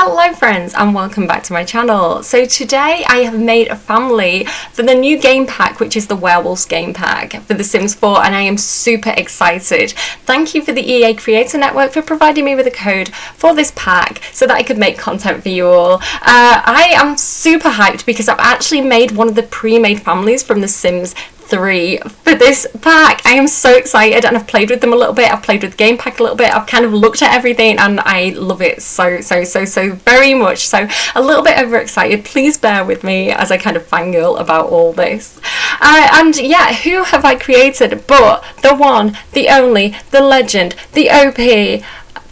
Hello friends and welcome back to my channel. So today I have made a family for the new game pack, which is the Werewolves game pack for The Sims 4, and I am super excited. Thank you for the EA Creator Network for providing me with a code for this pack so that I could make content for you all. I am super hyped because I've actually made one of the pre-made families from The Sims 3 for this pack. I am so excited and I've played with them a little bit. I've played with the game pack a little bit. I've kind of looked at everything and I love it so very much. So a little bit overexcited. Please bear with me as I kind of fangirl about all this. And yeah, who have I created but the one, the only, the legend, the OP,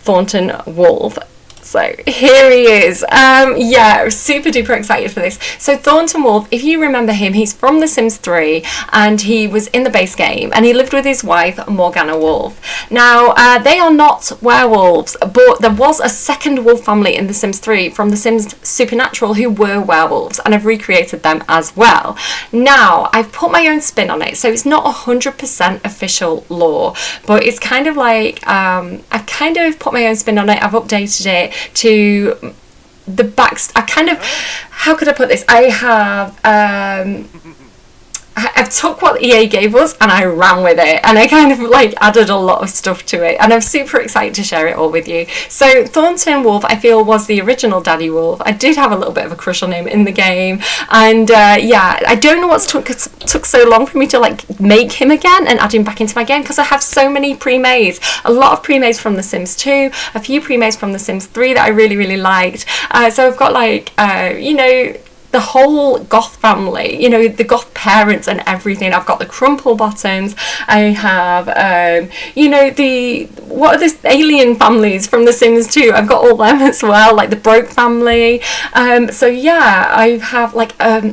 Thornton Wolf. So here he is. Yeah, super duper excited for this. So Thornton Wolf, if you remember him, he's from The Sims 3 and he was in the base game and he lived with his wife Morgana Wolf. Now they are not werewolves, but there was a second wolf family in The Sims 3 from The Sims Supernatural who were werewolves, and I've recreated them as well. Now I've put my own spin on it, so it's not 100% official lore, but it's kind of like I've kind of put my own spin on it. I've updated it to the back. I kind of, how could I put this? I have I've took what EA gave us and I ran with it, and I kind of like added a lot of stuff to it, and I'm super excited to share it all with you. So Thornton Wolf, I feel, was the original Daddy Wolf. I did have a little bit of a crush on him in the game, and yeah, I don't know what's took so long for me to like make him again and add him back into my game, because I have so many pre-mades, a lot of pre-mades from The Sims 2, a few pre-mades from The Sims 3 that I really liked. So I've got like you know, the whole goth family, you know, the goth parents and everything. I've got the crumple bottoms. I have you know, what are the alien families from The Sims 2? I've got all them as well, like the Broke family. So yeah, I have like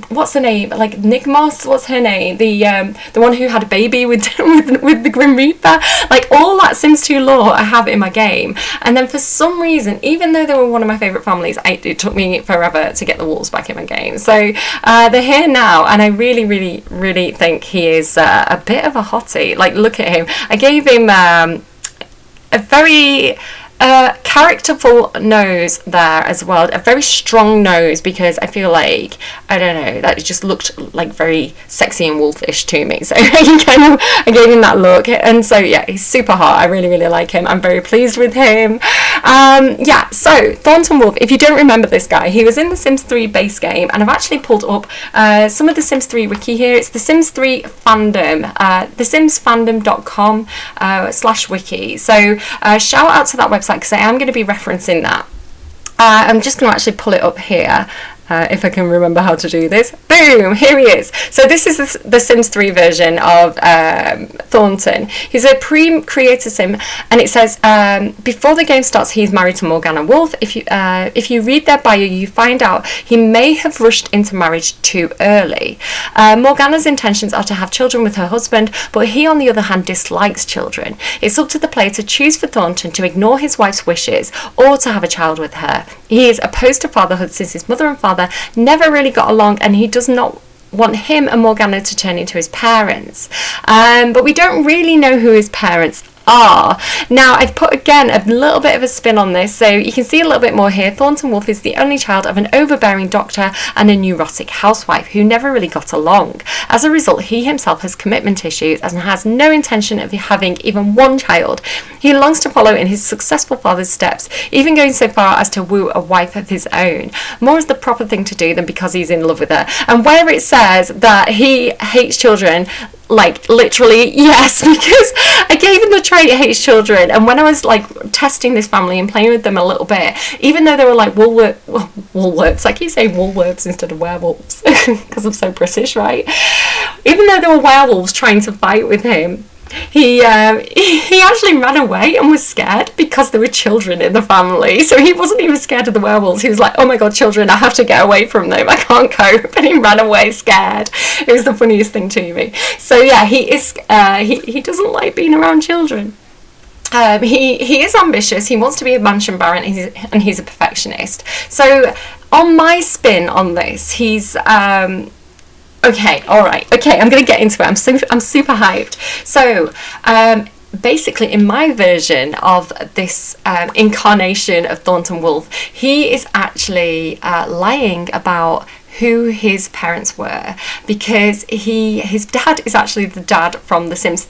what's her name, like Nigmos, what's her name, the one who had a baby with with the Grim Reaper. Like all that Sims 2 lore I have in my game. And then for some reason, even though they were one of my favourite families, it took me forever to get the Wolves back in my game. So they're here now, and I really think he is a bit of a hottie. Like, look at him. I gave him a very characterful nose there as well, a very strong nose, because I feel like, I don't know, that it just looked like very sexy and wolfish to me, so I gave him that look. And so yeah, he's super hot. I really like him. I'm very pleased with him. Yeah, so Thornton Wolf, if you don't remember this guy, he was in the Sims 3 base game, and I've actually pulled up some of the Sims 3 wiki here. It's the Sims 3 fandom, thesimsfandom.com /wiki. So shout out to that website, because I am going to be referencing that. I'm just going to actually pull it up here. If I can remember how to do this. Boom, here he is. So this is the Sims 3 version of Thornton. He's a pre-creator sim, and it says before the game starts, he's married to Morgana Wolf. If you read their bio, you find out he may have rushed into marriage too early. Morgana's intentions are to have children with her husband, but he on the other hand dislikes children. It's up to the player to choose for Thornton to ignore his wife's wishes or to have a child with her. He is opposed to fatherhood since his mother and father never really got along, and he does not want him and Morgana to turn into his parents. But we don't really know who his parents are. Now I've put again a little bit of a spin on this, so you can see a little bit more here. Thornton Wolf is the only child of an overbearing doctor and a neurotic housewife who never really got along. As a result, he himself has commitment issues and has no intention of having even one child. He longs to follow in his successful father's steps, even going so far as to woo a wife of his own, more as the proper thing to do than because he's in love with her. And where it says that he hates children, like literally yes, because I gave him the trait hates children, and when I was like testing this family and playing with them a little bit, even though they were like Woolworths, I keep saying Woolworths instead of werewolves because I'm so British, right? Even though there were werewolves trying to fight with him, he actually ran away and was scared because there were children in the family. So he wasn't even scared of the werewolves. He was like, oh my god, children, I have to get away from them, I can't cope. And he ran away scared. It was the funniest thing to me. So yeah, he is he doesn't like being around children. He is ambitious. He wants to be a mansion baron, and he's a perfectionist. So on my spin on this, he's okay, alright, okay, I'm gonna get into it. I'm super hyped. So basically, in my version of this incarnation of Thornton Wolf, he is actually lying about who his parents were, because his dad is actually the dad from the Sims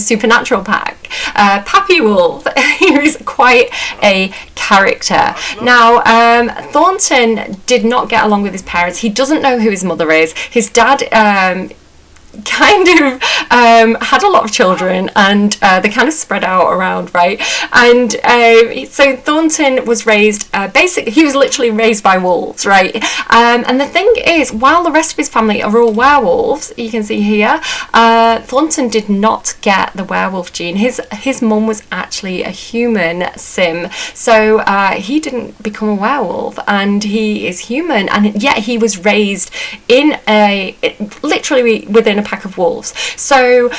Supernatural pack, Pappy Wolf, who is quite a character. Now, Thornton did not get along with his parents. He doesn't know who his mother is. His dad kind of had a lot of children, and they kind of spread out around, right? And so Thornton was raised, basically he was literally raised by wolves, right? And the thing is, while the rest of his family are all werewolves, you can see here, Thornton did not get the werewolf gene. His mum was actually a human sim, so he didn't become a werewolf, and he is human, and yet he was raised in literally within a pack of wolves. So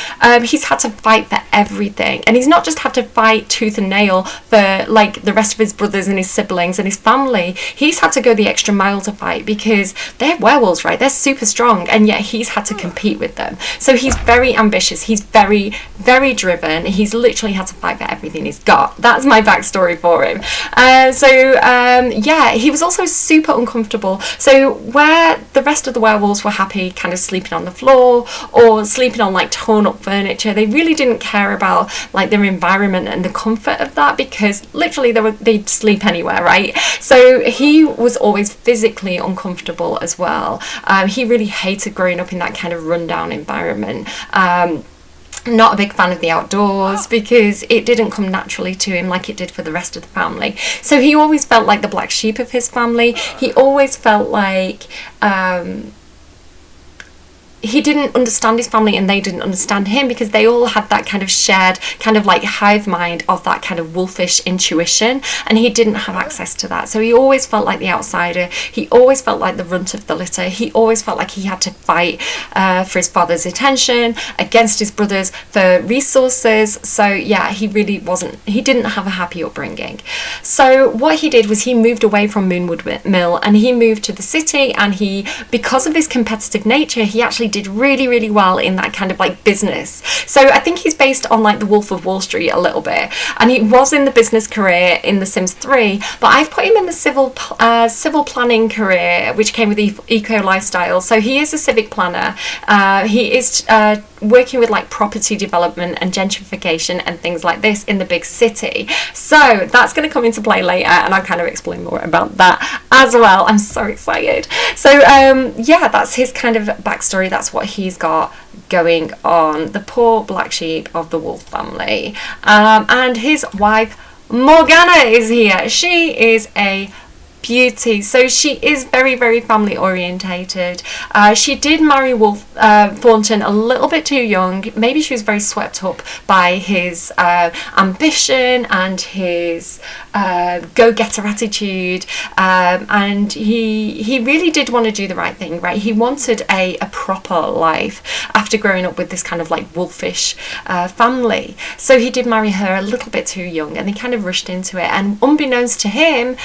he's had to fight for everything, and he's not just had to fight tooth and nail for like the rest of his brothers and his siblings and his family. He's had to go the extra mile to fight, because they're werewolves, right? They're super strong, and yet he's had to compete with them. So he's very ambitious, he's very, very driven. He's literally had to fight for everything he's got. That's my backstory for him. Yeah, he was also super uncomfortable. So where the rest of the werewolves were happy kind of sleeping on the floor or sleeping on like torn up furniture, they really didn't care about like their environment and the comfort of that, because literally they'd sleep anywhere, right? So he was always physically uncomfortable as well. He really hated growing up in that kind of rundown environment. Not a big fan of the outdoors, because it didn't come naturally to him like it did for the rest of the family. So he always felt like the black sheep of his family. He always felt like he didn't understand his family, and they didn't understand him, because they all had that kind of shared kind of like hive mind of that kind of wolfish intuition, and he didn't have access to that. So he always felt like the outsider. He always felt like the runt of the litter. He always felt like he had to fight for his father's attention, against his brothers for resources. So yeah, he didn't have a happy upbringing. So what he did was he moved away from Moonwood Mill, and he moved to the city, and because of his competitive nature, he actually did really, really well in that kind of like business. So I think he's based on like the Wolf of Wall Street a little bit, and he was in the business career in The Sims 3, but I've put him in the civil planning career, which came with eco lifestyle. So he is a civic planner. He is working with like property development and gentrification and things like this in the big city. So that's going to come into play later, and I'll kind of explain more about that as well. I'm so excited. So yeah, that's his kind of backstory. That's what he's got going on. The poor black sheep of the Wolf family. And his wife Morgana is here. She is a beauty. So she is very, very family orientated. She did marry Thornton a little bit too young. Maybe she was very swept up by his ambition and his go-getter attitude, and he really did want to do the right thing, right? He wanted a proper life after growing up with this kind of like wolfish family. So he did marry her a little bit too young, and he kind of rushed into it, and unbeknownst to him,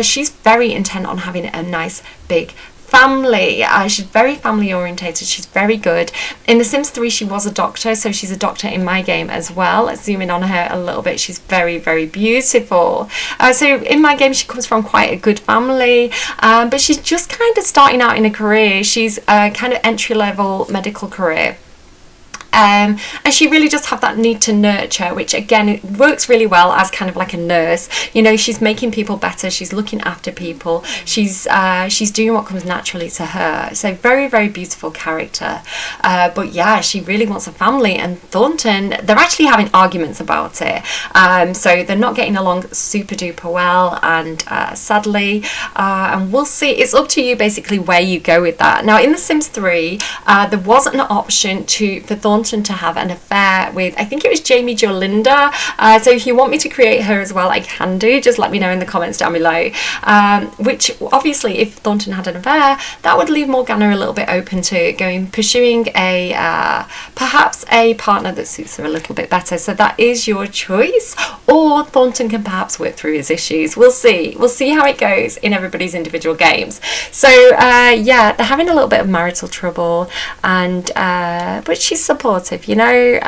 she's very intent on having a nice big family. She's very family orientated. She's very good. In The Sims 3 she was a doctor, so she's a doctor in my game as well. Let's zoom in on her a little bit. She's very, very beautiful. So in my game she comes from quite a good family, but she's just kind of starting out in a career. She's kind of entry-level medical career. And she really does have that need to nurture, which again, it works really well as kind of like a nurse. You know, she's making people better. She's looking after people. She's doing what comes naturally to her. So very, very beautiful character. But yeah, she really wants a family. And Thornton, they're actually having arguments about it. So they're not getting along super duper well. And sadly, and we'll see. It's up to you basically where you go with that. Now in The Sims 3, there was an option for Thornton to have an affair with, I think it was Jamie Jolinda. So if you want me to create her as well, I can do. Just let me know in the comments down below. Which obviously, if Thornton had an affair, that would leave Morgana a little bit open to pursuing perhaps a partner that suits her a little bit better. So that is your choice. Or Thornton can perhaps work through his issues. We'll see. We'll see how it goes in everybody's individual games. So yeah, they're having a little bit of marital trouble, and but she's supportive, you know.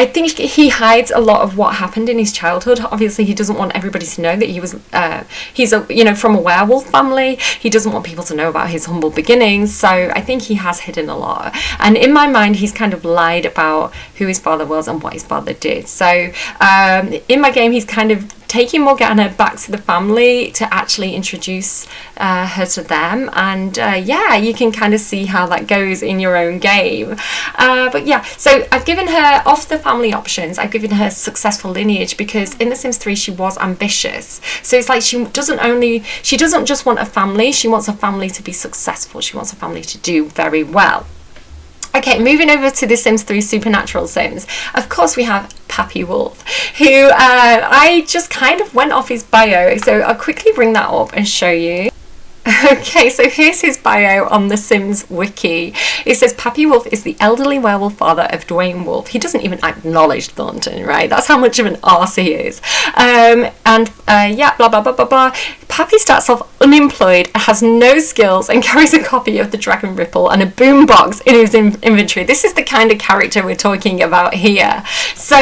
I think he hides a lot of what happened in his childhood. Obviously, he doesn't want everybody to know that he's from a werewolf family. He doesn't want people to know about his humble beginnings. So I think he has hidden a lot. And in my mind, he's kind of lied about who his father was and what his father did. So in my game, he's kind of taking Morgana back to the family to actually introduce her to them, and you can kind of see how that goes in your own game. But yeah, so I've given her, off the family options, I've given her successful lineage, because in The Sims 3 she was ambitious. So it's like she doesn't just want a family, she wants a family to be successful, she wants a family to do very well. Okay, moving over to the Sims 3 Supernatural Sims. Of course, we have Pappy Wolff, who I just kind of went off his bio. So I'll quickly bring that up and show you. Okay, so here's his bio on the Sims wiki. It says Pappy Wolff is the elderly werewolf father of Dwayne Wolfe. He doesn't even acknowledge Thornton, right? That's how much of an arse he is. Blah blah blah blah blah. Pappy starts off unemployed, has no skills, and carries a copy of the Dragon Ripple and a boombox in his inventory. This is the kind of character we're talking about here. So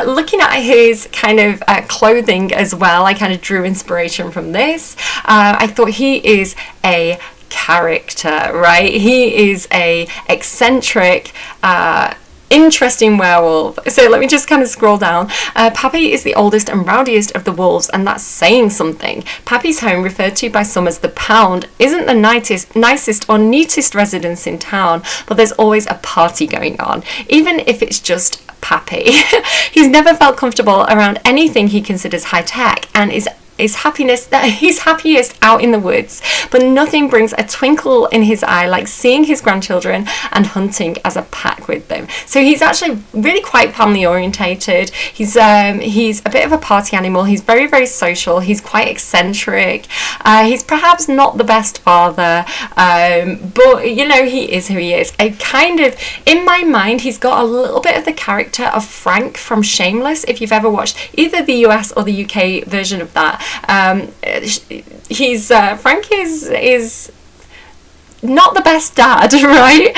looking at his kind of clothing as well, I kind of drew inspiration from this. I thought he is a character, right? He is a eccentric, interesting werewolf. So let me just kind of scroll down. Pappy is the oldest and rowdiest of the wolves, and that's saying something. Pappy's home, referred to by some as the Pound, isn't the nicest or neatest residence in town, but there's always a party going on, even if it's just Pappy. He's never felt comfortable around anything he considers high tech, and he's happiest out in the woods, but nothing brings a twinkle in his eye like seeing his grandchildren and hunting as a pack with them. So he's actually really quite family orientated. He's a bit of a party animal. He's very, very social. He's quite eccentric. He's perhaps not the best father, but he is who he is. I kind of, in my mind, he's got a little bit of the character of Frank from Shameless, if you've ever watched either the US or the UK version of that. Frank is not the best dad, right?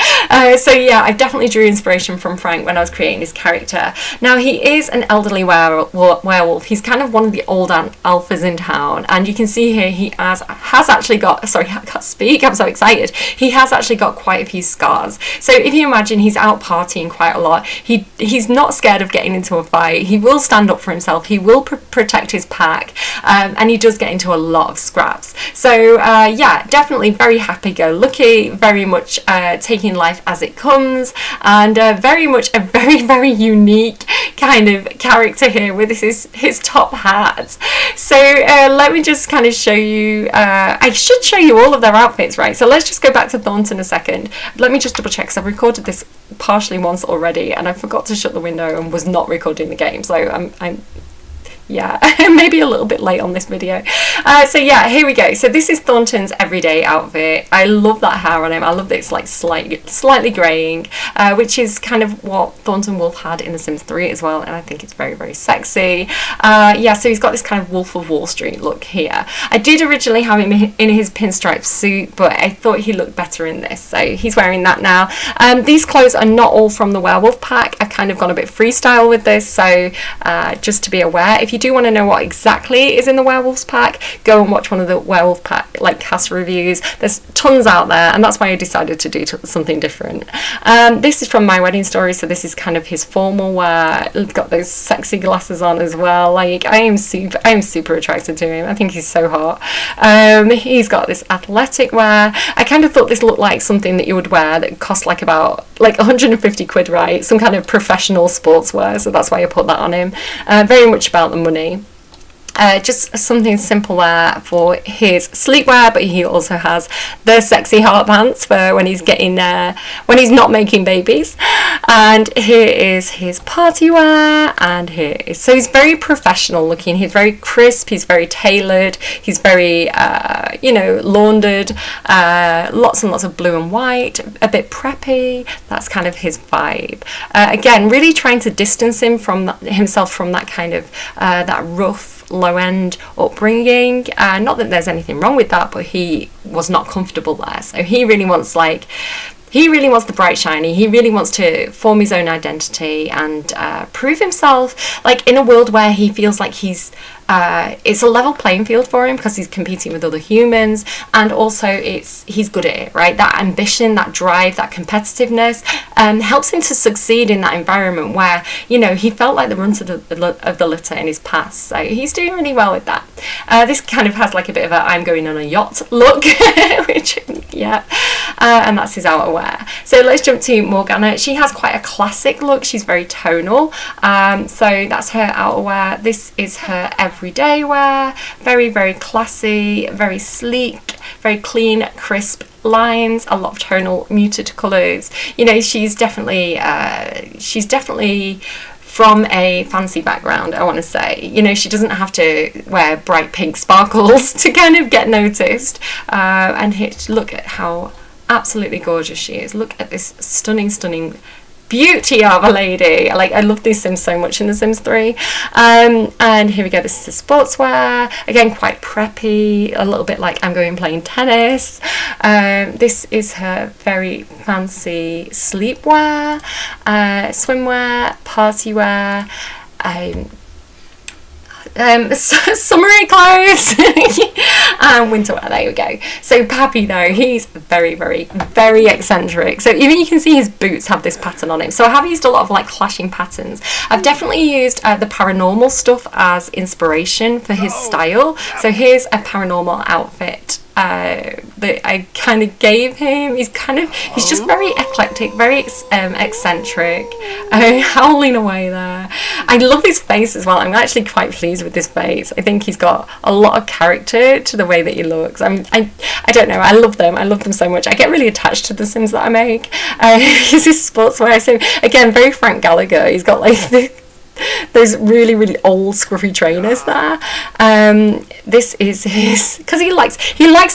So yeah, I definitely drew inspiration from Frank when I was creating his character. Now, he is an elderly werewolf. He's kind of one of the old alphas in town, and you can see here he has actually got, sorry, I can't speak, I'm so excited. He has actually got quite a few scars. So if you imagine, he's out partying quite a lot. He's not scared of getting into a fight. He will stand up for himself. He will protect his pack, and he does get into a lot of scraps. So yeah, definitely very happy-go-lucky, very much taking life as it comes, and very much a very, very unique kind of character here with his top hat. So let me just kind of show you, I should show you all of their outfits, right? So let's just go back to Thornton a second. Let me just double check, because I've recorded this partially once already and I forgot to shut the window and was not recording the game, so I'm yeah, maybe a little bit late on this video. So yeah, here we go. So this is Thornton's everyday outfit. I love that hair on him. I love that it's like slightly greying, which is kind of what Thornton Wolf had in The Sims 3 as well, and I think it's very, very sexy. Yeah, so he's got this kind of Wolf of Wall Street look here. I did originally have him in his pinstripe suit, but I thought he looked better in this, so he's wearing that now. These clothes are not all from the Werewolf pack. I've kind of gone a bit freestyle with this, so just to be aware, if you do want to know what exactly is in the Werewolves pack, go and watch one of the Werewolf pack like cast reviews. There's tons out there, and that's why I decided to do something different. This is from My Wedding Story, so this is kind of his formal wear. He's got those sexy glasses on as well. Like, I am super attracted to him. I think he's so hot. He's got this athletic wear. I kind of thought this looked like something that you would wear that cost like about 150 quid, right? Some kind of professional sportswear, so that's why I put that on him. Very much about the money. Just something simple there for his sleepwear, but he also has the sexy heart pants for when he's when he's not making babies. And here is his party wear, and so he's very professional looking. He's very crisp, he's very tailored, he's very laundered, lots and lots of blue and white, a bit preppy. That's kind of his vibe. Again, really trying to distance himself from that kind of that rough, low-end upbringing. Not that there's anything wrong with that, but he was not comfortable there, so he really wants he really wants the bright shiny. He really wants to form his own identity and prove himself, like in a world where he feels like it's a level playing field for him because he's competing with other humans, and also he's good at it, right? That ambition, that drive, that competitiveness helps him to succeed in that environment where, you know, he felt like the runt of the litter in his past. So he's doing really well with that. This kind of has like a bit of a I'm going on a yacht look, which, yeah, and that's his outerwear. So let's jump to Morgana. She has quite a classic look. She's very tonal. So that's her outerwear. This is her everyday wear. Very, very classy, very sleek, very clean, crisp lines, a lot of tonal muted colours. You know, she's definitely from a fancy background, I want to say. You know, she doesn't have to wear bright pink sparkles to kind of get noticed. And look at how absolutely gorgeous she is. Look at this stunning beauty of a lady. Like, I love these Sims so much in The Sims 3. And here we go. This is a sportswear. Again, quite preppy, a little bit like I'm going playing tennis. This is her very fancy sleepwear, swimwear, party wear, summery clothes and winter wear. There we go. So Pappy, though, he's very, very, very eccentric. So even you can see his boots have this pattern on him. So I have used a lot of like clashing patterns. I've definitely used the paranormal stuff as inspiration for his style. So here's a paranormal outfit that I kind of gave him. He's just very eclectic, very eccentric, howling away there. I love his face as well. I'm actually quite pleased with his face. I think he's got a lot of character to the way that he looks. I don't know, I love them so much. I get really attached to the Sims that I make. He's his sportswear, so again, very Frank Gallagher. He's got like those really, really old scruffy trainers there. This is his, because he likes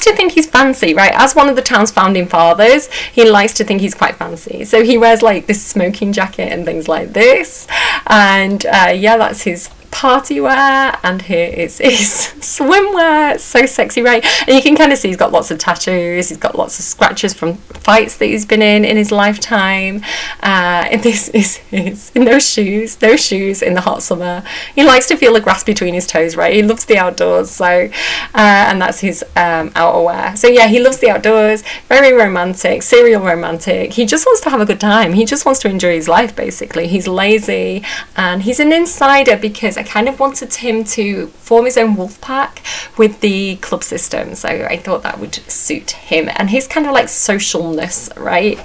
to think he's fancy, right? As one of the town's founding fathers, he likes to think he's quite fancy. So he wears like this smoking jacket and things like this. And yeah, that's his party wear, and here is his swimwear. So sexy, right? And you can kind of see he's got lots of tattoos, he's got lots of scratches from fights that he's been in his lifetime. And this is his no shoes in the hot summer. He likes to feel the grass between his toes, right? He loves the outdoors. So and that's his outerwear. So yeah, he loves the outdoors, very romantic, serial romantic. He just wants to have a good time. He just wants to enjoy his life, basically. He's lazy and he's an insider because I kind of wanted him to form his own wolf pack with the club system, so I thought that would suit him and his kind of like socialness, right?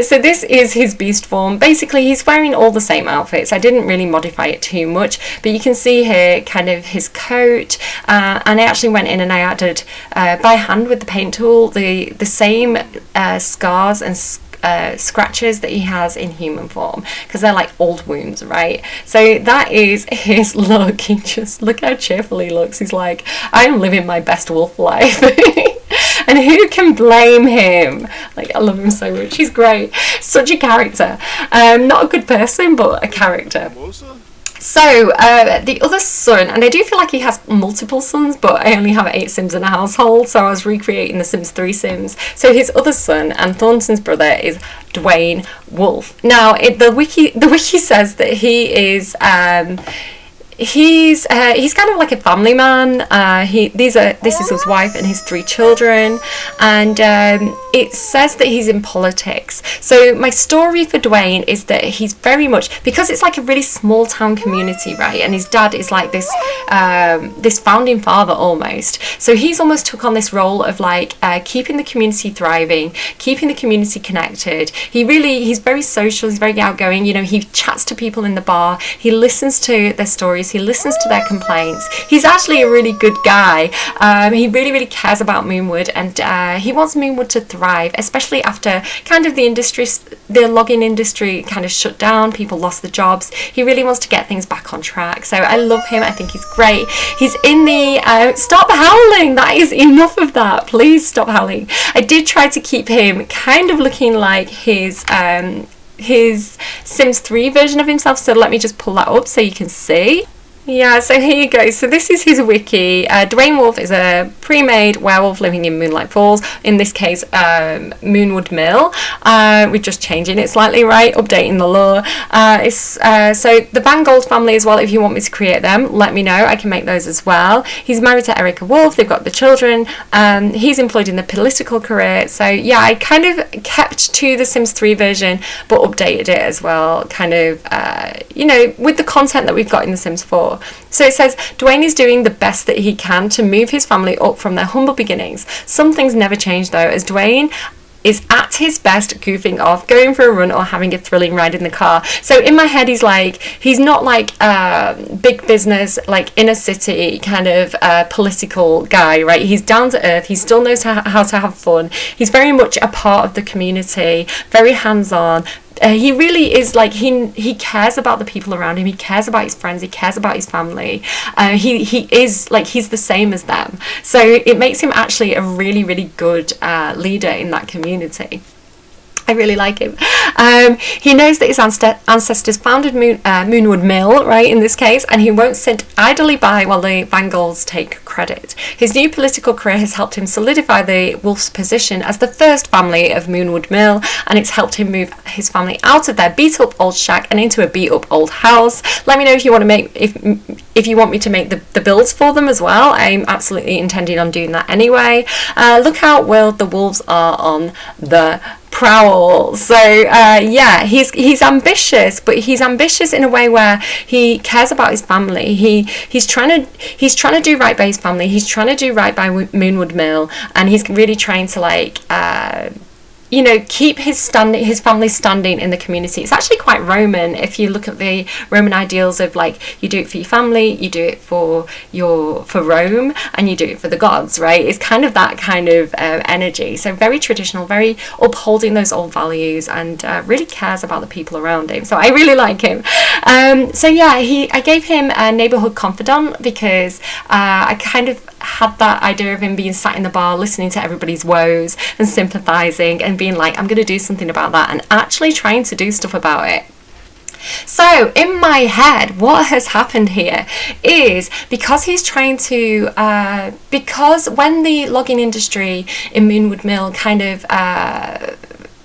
So this is his beast form. Basically, he's wearing all the same outfits. I didn't really modify it too much, but you can see here kind of his coat, and I actually went in and I added by hand with the paint tool the same scars and scratches that he has in human form, because they're like old wounds, right? So that is his look. He just, look how cheerful he looks. He's like, I'm living my best wolf life. And who can blame him? Like, I love him so much. He's great. Such a character. Not a good person, but a character. So the other son, and I do feel like he has multiple sons, but I only have 8 Sims in a household, so I was recreating the Sims 3 Sims. So his other son and Thornton's brother is Dwayne Wolfe. Now the wiki says that he is he's kind of like a family man. This is his wife and his 3 children, and it says that he's in politics. So my story for Dwayne is that he's very much, because it's like a really small town community, right? And his dad is like this this founding father almost. So he's almost took on this role of like keeping the community thriving, keeping the community connected. He's very social. He's very outgoing. You know, he chats to people in the bar. He listens to their stories. He listens to their complaints. He's actually a really good guy. He really, really cares about Moonwood, and he wants Moonwood to thrive, especially after kind of the logging industry kind of shut down. People lost their jobs. He really wants to get things back on track. So I love him. I think he's great. He's in the stop howling. That is enough of that. Please stop howling. I did try to keep him kind of looking like his Sims 3 version of himself, so let me just pull that up so you can see. Yeah, so here you go. So this is his wiki. Dwayne Wolfe is a pre-made werewolf living in Moonlight Falls. In this case, Moonwood Mill. We're just changing it slightly, right? Updating the lore. So the Van Gold family as well. If you want me to create them, let me know. I can make those as well. He's married to Erica Wolff. They've got the children. He's employed in the political career. So yeah, I kind of kept to the Sims 3 version, but updated it as well. Kind of, with the content that we've got in the Sims 4. So it says, Dwayne is doing the best that he can to move his family up from their humble beginnings. Some things never change though, as Dwayne is at his best goofing off, going for a run or having a thrilling ride in the car. So in my head, he's not like big business, like inner city kind of political guy, right? He's down to earth. He still knows how to have fun. He's very much a part of the community, very hands-on. He really is like, he cares about the people around him. He cares about his friends. He cares about his family. He is like, he's the same as them. So it makes him actually a really, really good leader in that community. I really like him. He knows that his ancestors founded Moonwood Mill, right, in this case, and he won't sit idly by while the Van Golds take credit. His new political career has helped him solidify the Wolf's position as the first family of Moonwood Mill, and it's helped him move his family out of their beat-up old shack and into a beat-up old house. Let me know if you want to make if you want me to make the builds for them as well. I'm absolutely intending on doing that anyway. Look how well the wolves are on the prowl. So yeah, he's ambitious, but he's ambitious in a way where he cares about his family. He's trying to do right by his family. He's trying to do right by Moonwood Mill, and he's really trying to like keep his family standing in the community. It's actually quite Roman if you look at the Roman ideals of like, you do it for your family, you do it for Rome, and you do it for the gods, right? It's kind of that kind of energy. So very traditional, very upholding those old values, and really cares about the people around him. So I really like him. So yeah, I gave him a neighborhood confidant because I kind of had that idea of him being sat in the bar listening to everybody's woes and sympathizing and being like, I'm going to do something about that, and actually trying to do stuff about it. So in my head, what has happened here is, because he's trying to because when the logging industry in Moonwood Mill kind of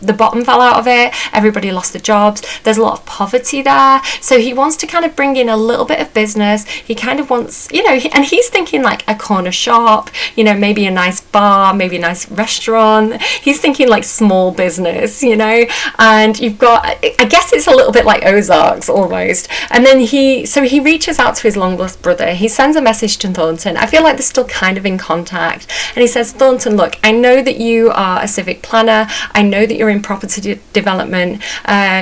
the bottom fell out of it, everybody lost their jobs, there's a lot of poverty there, so he wants to kind of bring in a little bit of business. He kind of wants, and he's thinking like a corner shop, maybe a nice bar, maybe a nice restaurant. He's thinking like small business, and you've got, I guess it's a little bit like Ozarks almost. And then he reaches out to his long lost brother. He sends a message to Thornton. I feel like they're still kind of in contact, and he says, Thornton, look, I know that you are a civic planner, I know that you're in property development,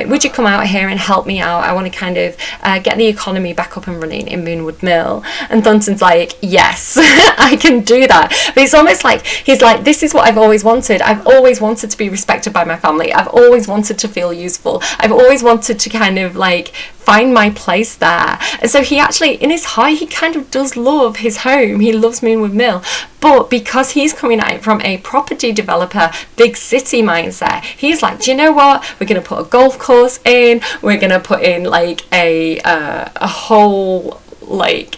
would you come out here and help me out? I want to kind of get the economy back up and running in Moonwood Mill. And Thornton's like, yes, I can do that. But it's almost like he's like, this is what I've always wanted. I've always wanted to be respected by my family. I've always wanted to feel useful. I've always wanted to kind of like find my place there. And so he actually, in his heart, he kind of does love his home. He loves Moonwood Mill. But because he's coming at it from a property developer, big city mindset, he's like, do you know what? We're going to put a golf course in. We're going to put in like a whole like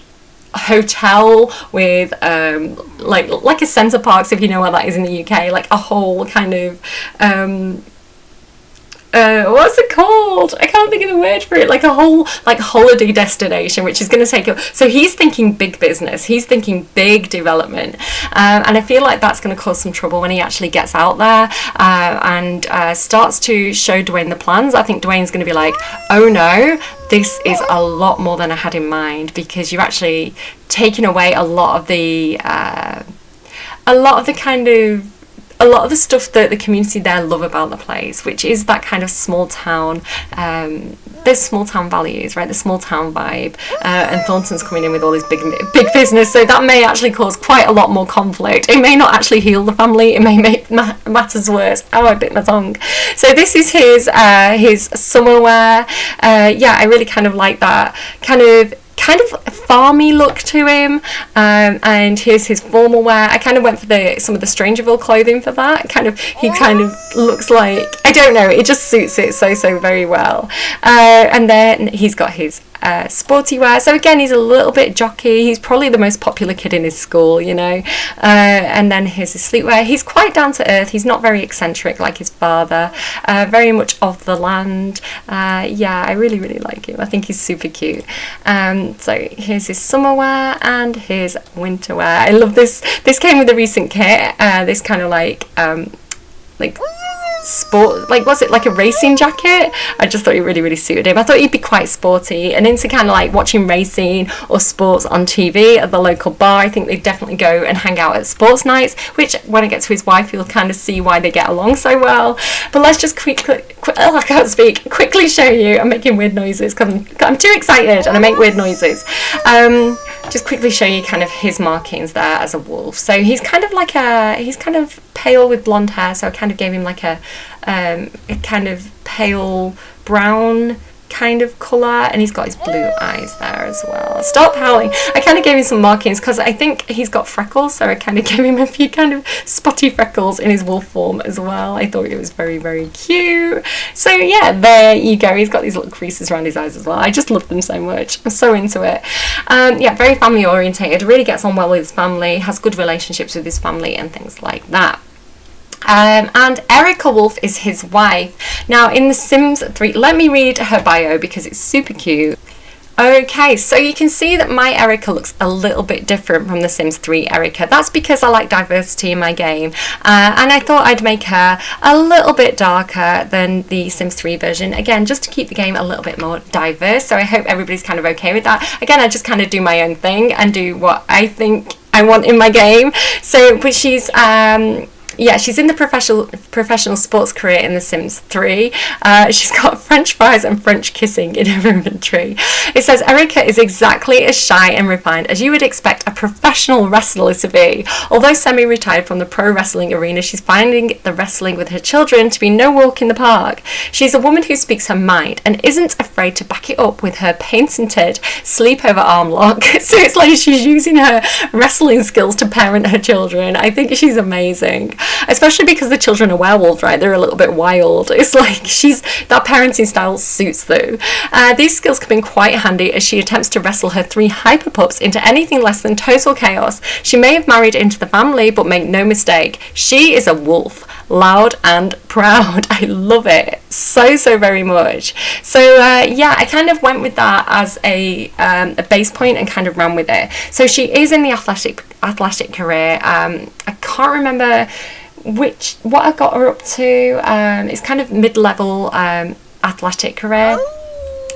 hotel with like a Centre Parks, if you know where that is in the UK, like a whole kind of what's it called? I can't think of the word for it. Like a whole like holiday destination, which is going to take up. So he's thinking big business. He's thinking big development, and I feel like that's going to cause some trouble when he actually gets out there and starts to show Dwayne the plans. I think Dwayne's going to be like, oh no, this is a lot more than I had in mind, because you're actually taking away a lot of the stuff that the community there love about the place, which is that kind of small town, there's small town values, right? The small town vibe, and Thornton's coming in with all this big business, so that may actually cause quite a lot more conflict. It may not actually heal the family, it may make matters worse. Oh, I bit my tongue. So this is his summer wear. Yeah, I really kind of like that kind of farmy look to him, and here's his formal wear. I kind of went for some of the Strangerville clothing for that. He kind of looks like, I don't know, it just suits it so very well. And then he's got his sporty wear. So again, he's a little bit jockey. He's probably the most popular kid in his school, you know. And then here's his sleepwear. He's quite down to earth. He's not very eccentric like his father. Very much of the land. Yeah, I really, really like him. I think he's super cute. So here's his summer wear and his winter wear. I love this. This came with a recent kit. This kind of like sport, like, was it like a racing jacket? I just thought it really, really suited him. I thought he'd be quite sporty and into kind of like watching racing or sports on TV at the local bar. I think they definitely go and hang out at sports nights, which when I get to his wife, you'll kind of see why they get along so well. But let's just I can't speak, quickly show you. I'm making weird noises because I'm too excited and I make weird noises. Just quickly show you kind of his markings there as a wolf. So he's kind of like he's kind of pale with blonde hair, so I kind of gave him like a kind of pale brown kind of colour, and he's got his blue eyes there as well. Stop howling. I kind of gave him some markings because I think he's got freckles, so I kind of gave him a few kind of spotty freckles in his wolf form as well. I thought it was very, very cute. So yeah, there you go. He's got these little creases around his eyes as well. I just love them so much. I'm so into it. Yeah, very family orientated, really gets on well with his family, has good relationships with his family and things like that. And Erica Wolff is his wife. Now in The Sims 3, let me read her bio because it's super cute. Okay, so you can see that my Erica looks a little bit different from The Sims 3 Erica. That's because I like diversity in my game, and I thought I'd make her a little bit darker than the Sims 3 version, again, just to keep the game a little bit more diverse. So I hope everybody's kind of okay with that. Again, I just kind of do my own thing and do what I think I want in my game. So, but she's yeah, she's in the professional sports career in The Sims 3. She's got French fries and French kissing in her inventory. It says Erica is exactly as shy and refined as you would expect a professional wrestler to be. Although semi-retired from the pro wrestling arena, she's finding the wrestling with her children to be no walk in the park. She's a woman who speaks her mind and isn't afraid to back it up with her patented sleepover arm lock. So it's like she's using her wrestling skills to parent her children. I think she's amazing. Especially because the children are werewolves, right? They're a little bit wild. It's like that parenting style suits them. These skills come in quite handy as she attempts to wrestle her 3 hyper pups into anything less than total chaos. She may have married into the family, but make no mistake, she is a wolf. Loud and proud. I love it so very much. So yeah, I kind of went with that as a base point and kind of ran with it. So she is in the athletic career. I can't remember what I got her up to. It's kind of mid-level athletic career.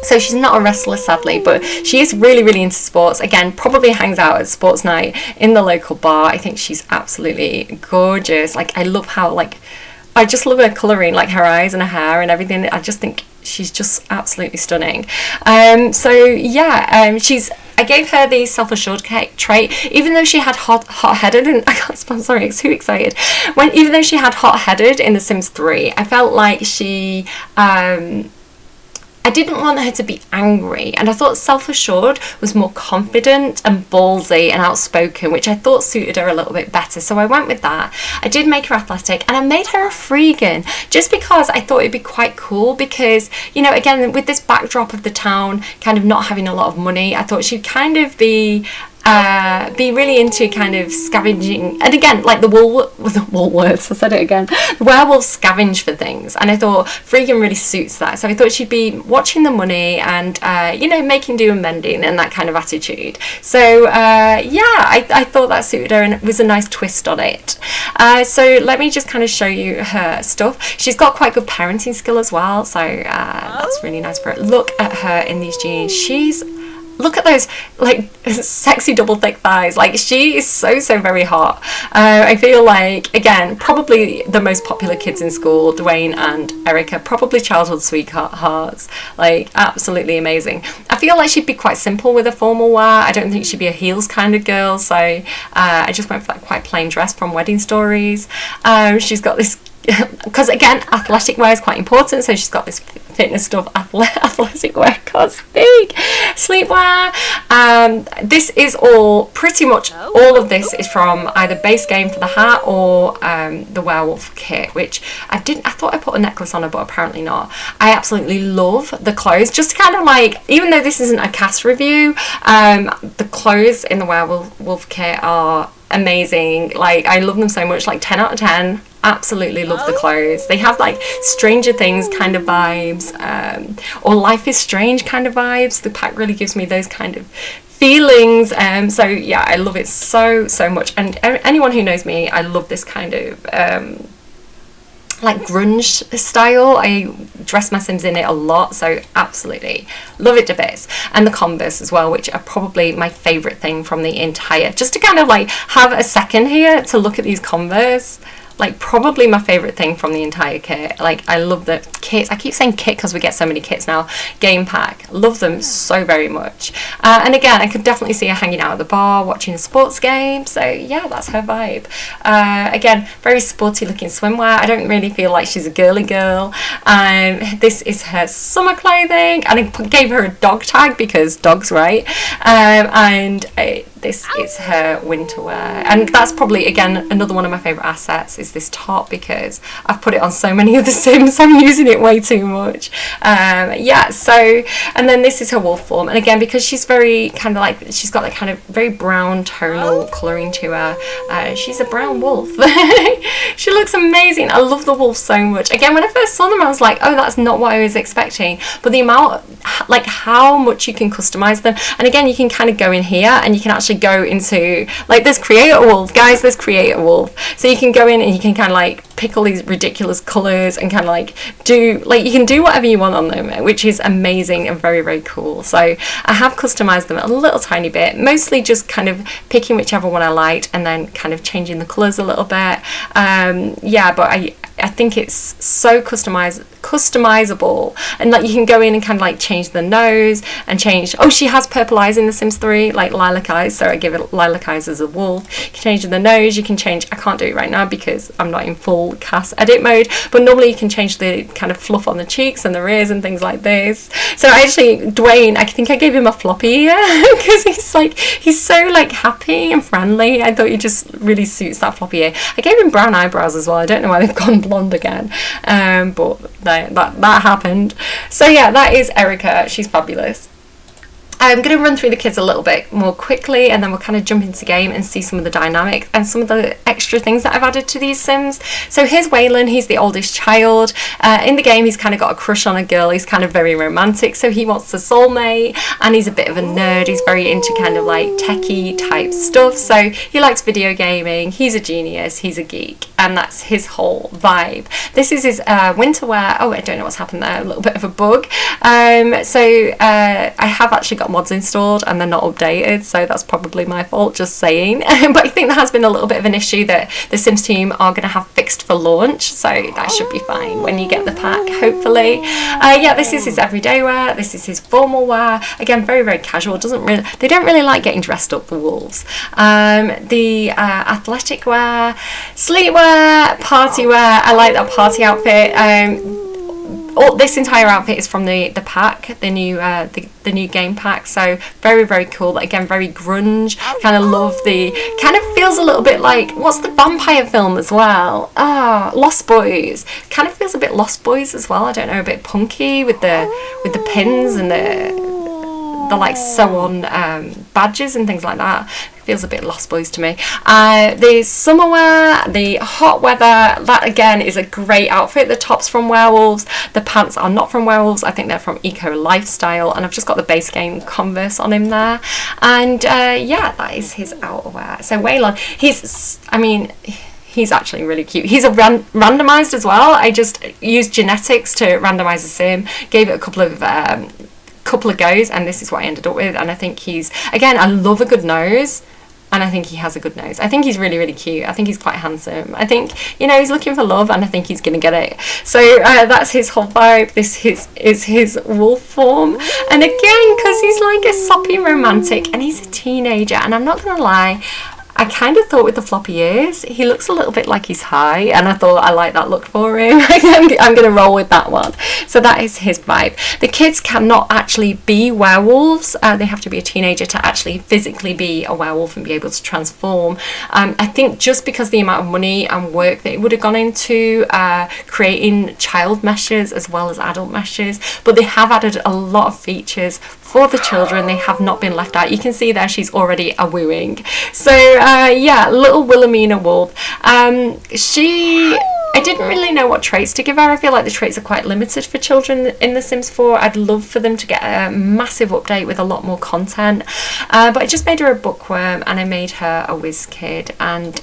So she's not a wrestler, sadly, but she is really, really into sports. Again, probably hangs out at sports night in the local bar. I think she's absolutely gorgeous. Like, I love how, like, I just love her colouring, like her eyes and her hair and everything. I just think she's just absolutely stunning. So yeah, I gave her the self-assured trait, even though she had hot-headed, and I can't spell, sorry, it's too excited. Even though she had hot-headed in The Sims 3, I felt like she, I didn't want her to be angry, and I thought self-assured was more confident and ballsy and outspoken, which I thought suited her a little bit better, so I went with that. I did make her athletic, and I made her a freegan just because I thought it'd be quite cool, because, you know, again, with this backdrop of the town kind of not having a lot of money, I thought she'd kind of be really into kind of scavenging, and again, like the Woolworths, I said it again, the werewolves scavenge for things, and I thought freegan really suits that. So I thought she'd be watching the money and you know, making do and mending and that kind of attitude. So yeah, I thought that suited her and it was a nice twist on it. So let me just kind of show you her stuff. She's got quite good parenting skill as well, so that's really nice for her. Look at her in these jeans. Look at those, like, sexy double thick thighs. Like, she is so very hot. I feel like, again, probably the most popular kids in school, Dwayne and Erica, probably childhood sweethearts. Like, absolutely amazing. I feel like she'd be quite simple with a formal wear. I don't think she'd be a heels kind of girl, so I just went for that quite plain dress from Wedding Stories. She's got this, because again, athletic wear is quite important, so she's got this fitness stuff, athletic wear, can't speak, sleepwear. This is all, pretty much all of this is from either base game for the hat or the werewolf kit, which I thought I put a necklace on her, but apparently not. I absolutely love the clothes, just kind of like, even though this isn't a cast review, the clothes in the werewolf kit are amazing. Like, I love them so much, like 10 out of 10. Absolutely love the clothes. They have like Stranger Things kind of vibes, or Life is Strange kind of vibes. The pack really gives me those kind of feelings. So yeah, I love it so much. And anyone who knows me, I love this kind of like grunge style. I dress my Sims in it a lot, so absolutely love it to bits. And the Converse as well, which are probably my favorite thing from the entire, just to kind of like have a second here to look at these Converse, like probably my favorite thing from the entire kit. Like, I love the kits. I keep saying kit because we get so many kits now. Game pack, love them so very much. And again, I could definitely see her hanging out at the bar watching a sports game, so yeah, that's her vibe. Again, very sporty looking swimwear. I don't really feel like she's a girly girl. This is her summer clothing, and I gave her a dog tag because dogs, right? This is her winter wear, and that's probably, again, another one of my favourite assets is this top, because I've put it on so many of the Sims. I'm using it way too much. Yeah, so, and then this is her wolf form, and again, because she's very kind of like, she's got that kind of very brown tonal colouring to her, she's a brown wolf. She looks amazing. I love the wolf so much. Again, when I first saw them, I was like, oh, that's not what I was expecting, but the amount, like how much you can customise them, and again, you can kind of go in here and you can actually go into, like, there's Creator Wolf, guys, there's Creator Wolf, so you can go in and you can kind of like pick all these ridiculous colours and kind of like do, like, you can do whatever you want on them, which is amazing and very cool. So I have customised them a little tiny bit, mostly just kind of picking whichever one I liked and then kind of changing the colours a little bit. Yeah, but I think it's so customizable, and like you can go in and kind of like change the nose and change, oh, she has purple eyes in The Sims 3, like lilac eyes, so I give it lilac eyes as a wolf. You can change the nose, you can change, I can't do it right now because I'm not in full cast edit mode, but normally you can change the kind of fluff on the cheeks and the ears and things like this. So actually, Dwayne, I think I gave him a floppy ear because he's so like happy and friendly. I thought he just really suits that floppy ear. I gave him brown eyebrows as well. I don't know why they've gone blonde again, but that happened. So yeah, that is Erica. She's fabulous. I'm going to run through the kids a little bit more quickly, and then we'll kind of jump into the game and see some of the dynamics and some of the extra things that I've added to these Sims. So here's Waylon. He's the oldest child. In the game, he's kind of got a crush on a girl. He's kind of very romantic, so he wants a soulmate, and he's a bit of a nerd. He's very into kind of like techie type stuff, so he likes video gaming. He's a genius. He's a geek, and that's his whole vibe. This is his winter wear. Oh, I don't know what's happened there. A little bit of a bug. I have actually got mods installed and they're not updated, so that's probably my fault, just saying. But I think there has been a little bit of an issue that the Sims team are going to have fixed for launch, so that should be fine when you get the pack, hopefully. Yeah, this is his everyday wear. This is his formal wear. Again, very casual. They don't really like getting dressed up, the wolves. The athletic wear, sleepwear, party wear. I like that party outfit. This entire outfit is from the pack, the new game pack, so very cool. Again, very grunge, kind of love the, kind of feels a little bit like, what's the vampire film as well? Lost Boys. Kind of feels a bit Lost Boys as well, I don't know, a bit punky with the pins and the like sew on badges and things like that. Feels a bit Lost Boys to me. The summer wear, the hot weather, that again is a great outfit. The top's from Werewolves, the pants are not from Werewolves, I think they're from Eco Lifestyle, and I've just got the base game Converse on him there. And yeah, that is his outerwear. So Waylon, he's actually really cute. He's a randomised as well. I just used genetics to randomise a Sim, gave it a couple of goes, and this is what I ended up with. And I think he's, again, I love a good nose, and I think he has a good nose. I think he's really cute. I think he's quite handsome. I think, you know, he's looking for love, and I think he's gonna get it. So that's his whole vibe. This is his wolf form, and again, because he's like a soppy romantic and he's a teenager, and I'm not gonna lie, I kind of thought with the floppy ears, he looks a little bit like he's high, and I thought I like that look for him. I'm going to roll with that one. So that is his vibe. The kids cannot actually be werewolves. They have to be a teenager to actually physically be a werewolf and be able to transform. I think just because the amount of money and work that it would have gone into creating child meshes as well as adult meshes, but they have added a lot of features for the children. They have not been left out. You can see there she's already a wooing. So yeah, little Wilhelmina Wolf. I didn't really know what traits to give her. I feel like the traits are quite limited for children in The Sims 4. I'd love for them to get a massive update with a lot more content. But I just made her a bookworm and I made her a whiz kid. And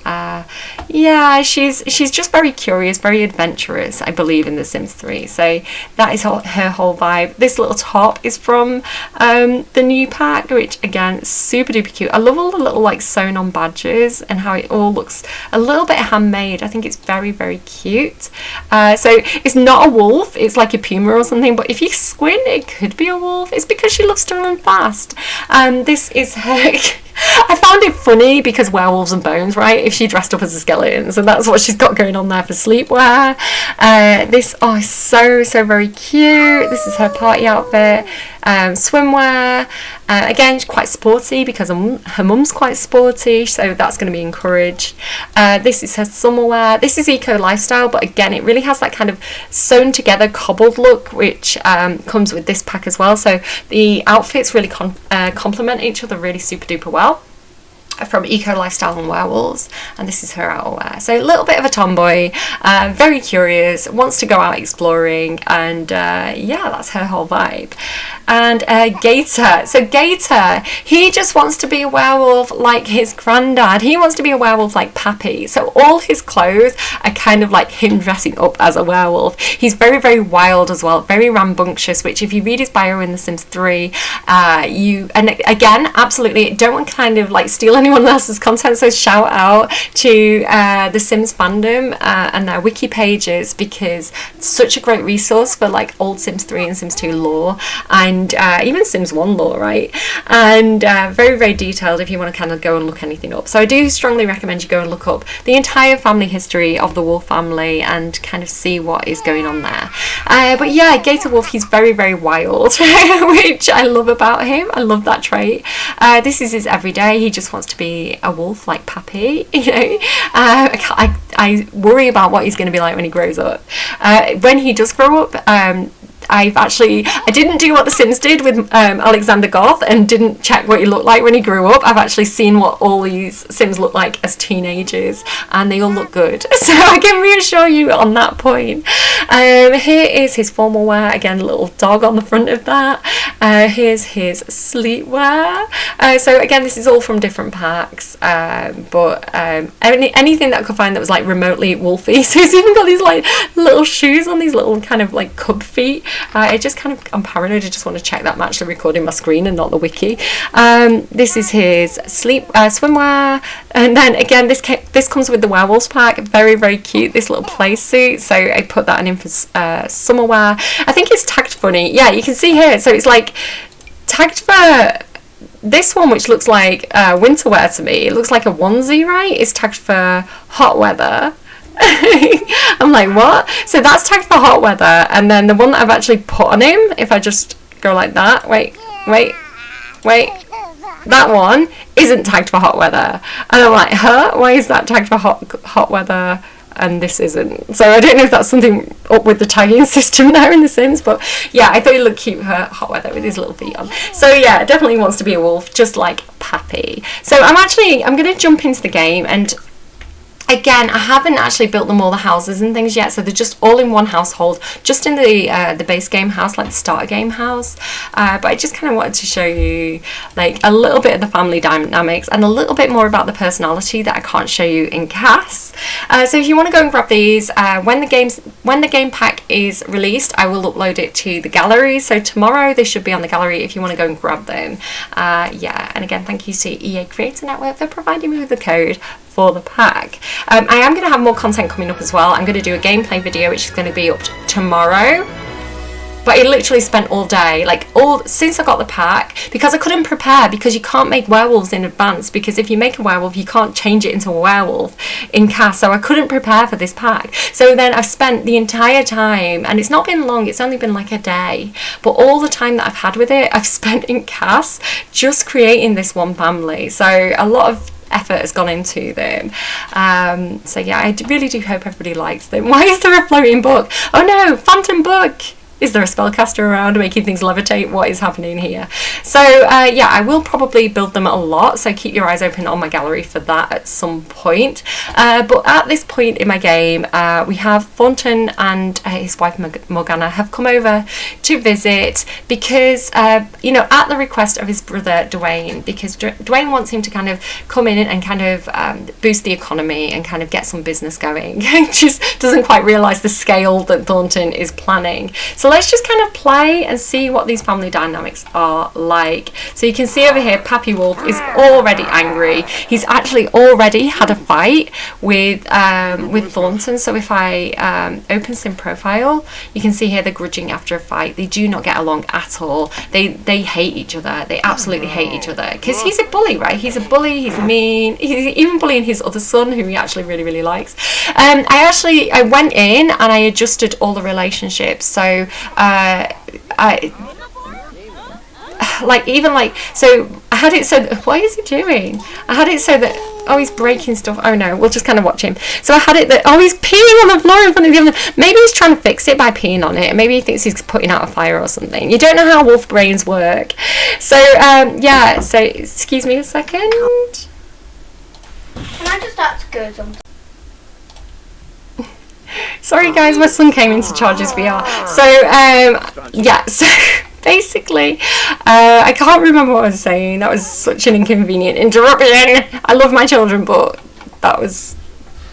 yeah, she's just very curious, very adventurous, I believe, in The Sims 3. So that is her whole vibe. This little top is from the new pack, which again, super duper cute. I love all the little like sewn on badges and how it all looks a little bit handmade. I think it's very, very cute. So it's not a wolf, it's like a puma or something, but if you squint it could be a wolf. It's because she loves to run fast. This is her. I found it funny because werewolves and bones, right? If she dressed up as a skeleton, so that's what she's got going on there for sleepwear. This is so very cute. This is her party outfit. Swimwear. Again, she's quite sporty because her mum's quite sporty, so that's going to be encouraged. This is her summer wear. This is eco lifestyle, but again, it really has that kind of sewn together cobbled look, which comes with this pack as well. So the outfits really complement each other really super duper well. From Eco Lifestyle and Werewolves, and this is her outerwear. So a little bit of a tomboy, very curious, wants to go out exploring, and yeah, that's her whole vibe. And Gator. So Gator, he just wants to be a werewolf like his granddad. He wants to be a werewolf like Pappy. So all his clothes are kind of like him dressing up as a werewolf. He's very, very wild as well, very rambunctious, which if you read his bio in The Sims 3, and again, absolutely don't want to kind of like steal anyone else's content, so shout out to the Sims fandom and their wiki pages, because it's such a great resource for like old Sims 3 and Sims 2 lore, and even Sims 1 lore, right? And very, very detailed if you want to kind of go and look anything up. So I do strongly recommend you go and look up the entire family history of the Wolf family and kind of see what is going on there. But yeah, Gator Wolf, he's very, very wild, which I love about him. I love that trait. This is his everyday. He just wants to be a wolf like Pappy, you know. I worry about what he's going to be like when he grows up. When he does grow up, I didn't do what The Sims did with Alexander Goth and didn't check what he looked like when he grew up. I've actually seen what all these Sims look like as teenagers, and they all look good. So I can reassure you on that point. Here is his formal wear. Again, a little dog on the front of that. Here's his sleepwear. So again, this is all from different packs, but anything that I could find that was like remotely wolfy. So he's even got these like little shoes on, these little kind of like cub feet. I'm paranoid. I just want to check that I'm actually recording my screen and not the wiki. This is his swimwear, and then again this comes with the Werewolves pack. Very, very cute, this little play suit. So I put that in for summer wear. I think it's tagged funny. Yeah, you can see here. So it's like tagged for this one, which looks like winter wear to me. It looks like a onesie, right? It's tagged for hot weather. I'm like, what? So that's tagged for hot weather, and then the one that I've actually put on him, if I just go like that, wait, that one isn't tagged for hot weather, and I'm like, huh? Why is that tagged for hot weather and this isn't? So I don't know if that's something up with the tagging system there in The Sims, but yeah, I thought he looked cute for hot weather with his little feet on. So yeah, definitely wants to be a wolf, just like Pappy. So I'm going to jump into the game, and again, I haven't actually built them all the houses and things yet, so they're just all in one household, just in the base game house, like the starter game house. But I just kind of wanted to show you like a little bit of the family dynamics and a little bit more about the personality that I can't show you in CAS. So if you want to go and grab these, when the game pack is released, I will upload it to the gallery. So tomorrow they should be on the gallery if you want to go and grab them. Yeah, and again, thank you to EA Creator Network for providing me with the code for the pack. I am going to have more content coming up as well. I'm going to do a gameplay video which is going to be up tomorrow. But but I literally spent all day, like since I got the pack, because I couldn't prepare, because you can't make werewolves in advance, because if you make a werewolf you can't change it into a werewolf in cast, so I couldn't prepare for this pack. So then I've spent the entire time, and it's not been long, it's only been like a day, but all the time that I've had with it I've spent in cast just creating this one family. So a lot of effort has gone into them. So yeah, I really do hope everybody likes them. Why is there a floating book? Oh no, phantom book! Is there a spellcaster around making things levitate? What is happening here? So yeah, I will probably build them a lot, so keep your eyes open on my gallery for that at some point. But at this point in my game, we have Thornton and his wife Morgana have come over to visit because, you know, at the request of his brother Dwayne, because Dwayne wants him to kind of come in and kind of boost the economy and kind of get some business going. Just doesn't quite realise the scale that Thornton is planning. So let's just kind of play and see what these family dynamics are like. So you can see over here, Pappy Wolf is already angry. He's actually already had a fight with Thornton. So if I open Sim profile, you can see here they're grudging after a fight. They do not get along at all. They hate each other. They absolutely hate each other because he's a bully, right? He's a bully. He's mean. He's even bullying his other son, who he actually really likes. I went in and I adjusted all the relationships. So so I had it so that, what is he doing? I had it so that, oh, he's breaking stuff. Oh no, we'll just kind of watch him. So I had it that, oh, he's peeing on the floor in front of the oven. Maybe he's trying to fix it by peeing on it. Maybe he thinks he's putting out a fire or something. You don't know how wolf brains work. So yeah, so excuse me a second. Can I just ask you something? Sorry guys, my son came in to charge his VR. So yeah, so basically I can't remember what I was saying. That was such an inconvenient interruption. I love my children, but that was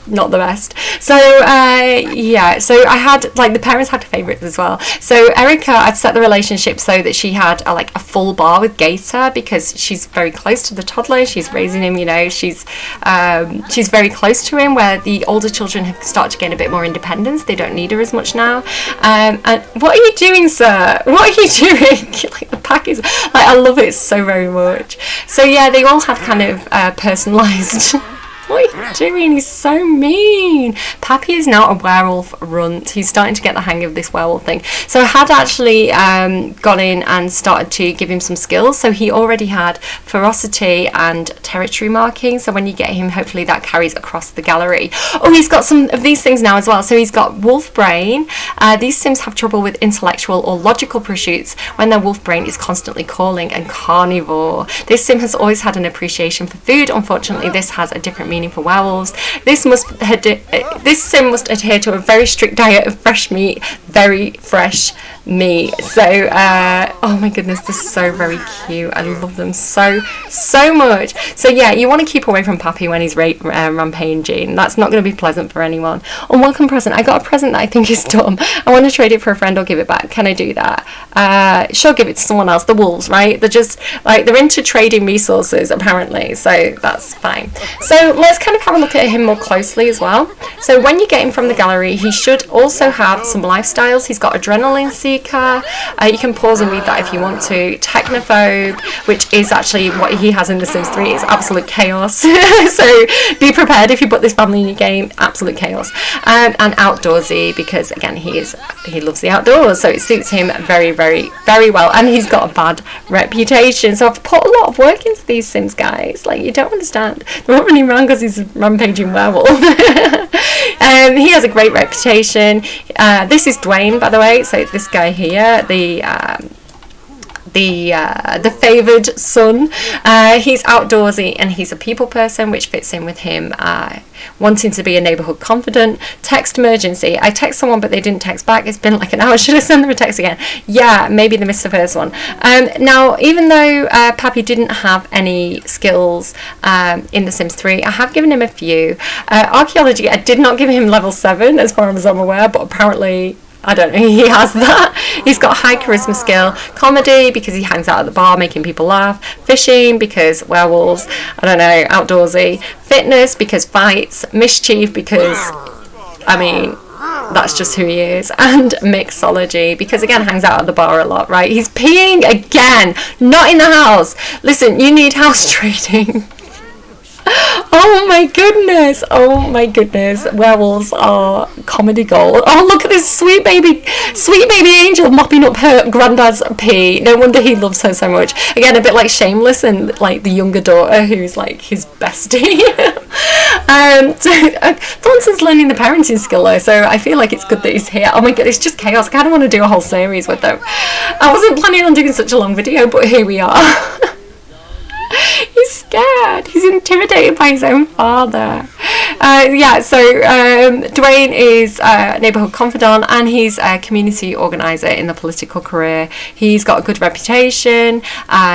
not the best. So yeah, so I had, like, the parents had favourites as well. So Erica, I'd set the relationship so that she had like a full bar with Gator, because she's very close to the toddler. She's raising him, you know, she's very close to him, where the older children have started to gain a bit more independence. They don't need her as much now. And what are you doing, sir? What are you doing? Like, the pack is, like, I love it so very much. So yeah, they all had kind of personalised. What are you doing? He's so mean. Pappy is now a werewolf runt. He's starting to get the hang of this werewolf thing. So I had actually gone in and started to give him some skills. So he already had ferocity and territory marking. So when you get him, hopefully that carries across the gallery. Oh, he's got some of these things now as well. So he's got wolf brain. These Sims have trouble with intellectual or logical pursuits when their wolf brain is constantly calling, and carnivore. This Sim has always had an appreciation for food. Unfortunately, this has a different meaning for werewolves. This Sim must adhere to a very strict diet of fresh meat, very fresh meat. So oh my goodness, they're so very cute. I love them so much. So yeah, you want to keep away from Pappy when he's rampaging. That's not going to be pleasant for anyone. Unwelcome present. I got a present that I think is dumb. I want to trade it for a friend or give it back. Can I do that? Sure, give it to someone else. The wolves, right? They're just like, they're into trading resources apparently, so that's fine. So let's kind of have a look at him more closely as well. So when you get him from the gallery, he should also have some lifestyles. He's got adrenaline seeker. You can pause and read that if you want to. Technophobe, which is actually what he has in The Sims 3. It's absolute chaos. So be prepared if you put this family in your game. Absolute chaos. And outdoorsy, because again he loves the outdoors, so it suits him very well. And he's got a bad reputation. So I've put a lot of work into these Sims, guys. Like, you don't understand. They're not running around because he's a rampaging werewolf. He has a great reputation. This is Dwayne, by the way. So this guy here, the favoured son. He's outdoorsy and he's a people person, which fits in with him wanting to be a neighbourhood confidant. Text emergency. I text someone but they didn't text back. It's been like an hour. Should I send them a text again? Yeah, maybe they missed the first one. Now, even though Pappy didn't have any skills in The Sims 3, I have given him a few. Archaeology, I did not give him level 7 as far as I'm aware, but apparently, I don't know, he has that. He's got high charisma skill. Comedy, because he hangs out at the bar making people laugh. Fishing, because werewolves. I don't know, outdoorsy. Fitness, because fights. Mischief, because, I mean, that's just who he is. And mixology, because again, hangs out at the bar a lot, right? He's peeing again, not in the house. Listen, you need house training. Oh my goodness, oh my goodness, werewolves are comedy gold. Oh, look at this sweet baby angel mopping up her granddad's pee. No wonder he loves her so much. Again, a bit like Shameless and like the younger daughter who's like his bestie. Thornton's learning the parenting skill though, so I feel like it's good that he's here. Oh my god, it's just chaos. I kind of want to do a whole series with them. I wasn't planning on doing such a long video, but here we are. He's scared. He's intimidated by his own father. Dwayne is a neighbourhood confidant, and he's a community organiser in the political career. He's got a good reputation.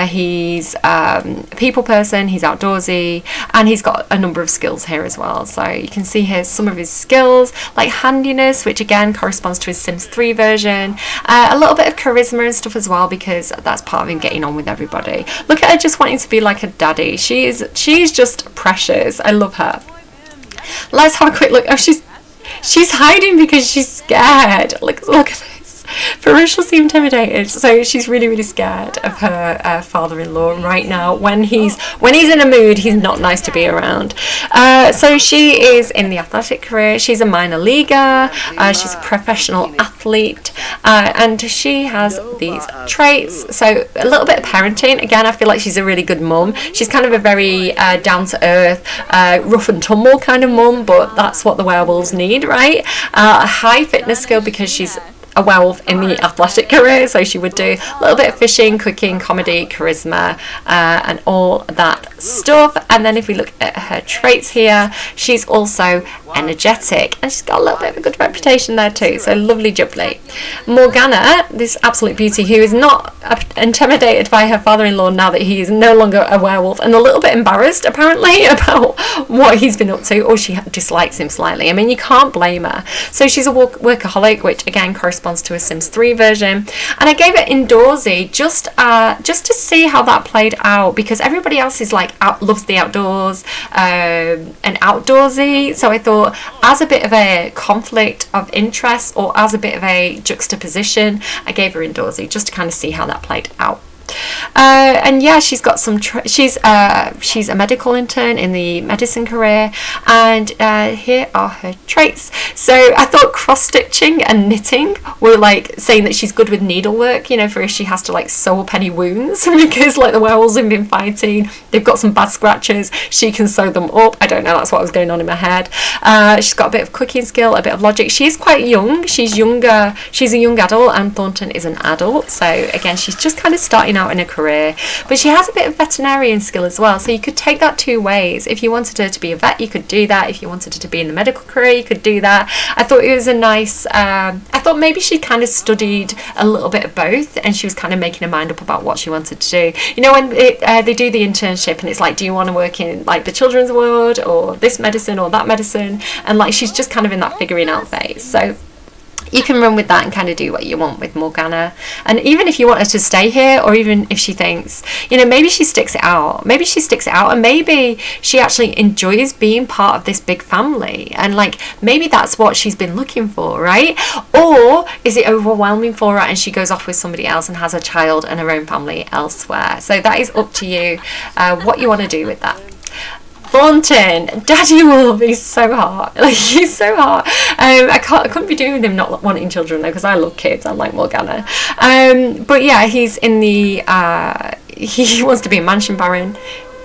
He's a people person. He's outdoorsy, and he's got a number of skills here as well. So you can see here some of his skills, like handiness, which again corresponds to his Sims 3 version. A little bit of charisma and stuff as well, because that's part of him getting on with everybody. Look at her just wanting to be like a daddy. She's just precious. I love her. Let's have a quick look. Oh, she's hiding because she's scared. Look at this. Ferociously intimidated. So she's really scared of her father-in-law right now. When he's in a mood, he's not nice to be around. So she is in the athletic career. She's a minor leaguer. She's a professional athlete, and she has these traits. So a little bit of parenting. Again, I feel like she's a really good mum. She's kind of a very down-to-earth, rough and tumble kind of mum, but that's what the werewolves need, right? A high fitness skill, because she's a werewolf in the athletic career, so she would do a little bit of fishing, cooking, comedy, charisma, and all that stuff. And then if we look at her traits here, she's also energetic, and she's got a little bit of a good reputation there too, so lovely jubbly. Morgana, this absolute beauty who is not intimidated by her father-in-law now that he is no longer a werewolf, and a little bit embarrassed apparently about what he's been up to, or she dislikes him slightly. I mean, you can't blame her. So she's a workaholic, which again corresponds to a Sims 3 version, and I gave it indoorsy just to see how that played out, because everybody else is like loves the outdoors and outdoorsy. So I thought, as a bit of a conflict of interest, or as a bit of a juxtaposition, I gave her indoorsy just to kind of see how that played out. And yeah, she's got some she's a medical intern in the medicine career, and here are her traits. So I thought cross-stitching and knitting were like saying that she's good with needlework, you know, for if she has to like sew up any wounds, because like the werewolves have been fighting, they've got some bad scratches, she can sew them up. I don't know, that's what was going on in my head. She's got a bit of cooking skill, a bit of logic. She is quite young. She's a young adult, and Thornton is an adult, so again, she's just kind of starting out in a career, but she has a bit of veterinarian skill as well, so you could take that two ways. If you wanted her to be a vet, you could do that. If you wanted her to be in the medical career, you could do that. I thought it was a nice I thought maybe she kind of studied a little bit of both, and she was kind of making her mind up about what she wanted to do. You know, when they do the internship, and it's like, do you want to work in like the children's ward, or this medicine, or that medicine, and like she's just kind of in that figuring out phase. So you can run with that and kind of do what you want with Morgana. And even if you want her to stay here, or even if she thinks, you know, maybe she sticks it out, and maybe she actually enjoys being part of this big family, and like maybe that's what she's been looking for, right? Or is it overwhelming for her and she goes off with somebody else and has a child and her own family elsewhere? So that is up to you, what you want to do with that. Thornton, Daddy Wolf, he's so hot. Like, he's so hot. I couldn't be doing with him not wanting children though, because I love kids. I'm like Morgana. But yeah, he's in the he wants to be a mansion baron.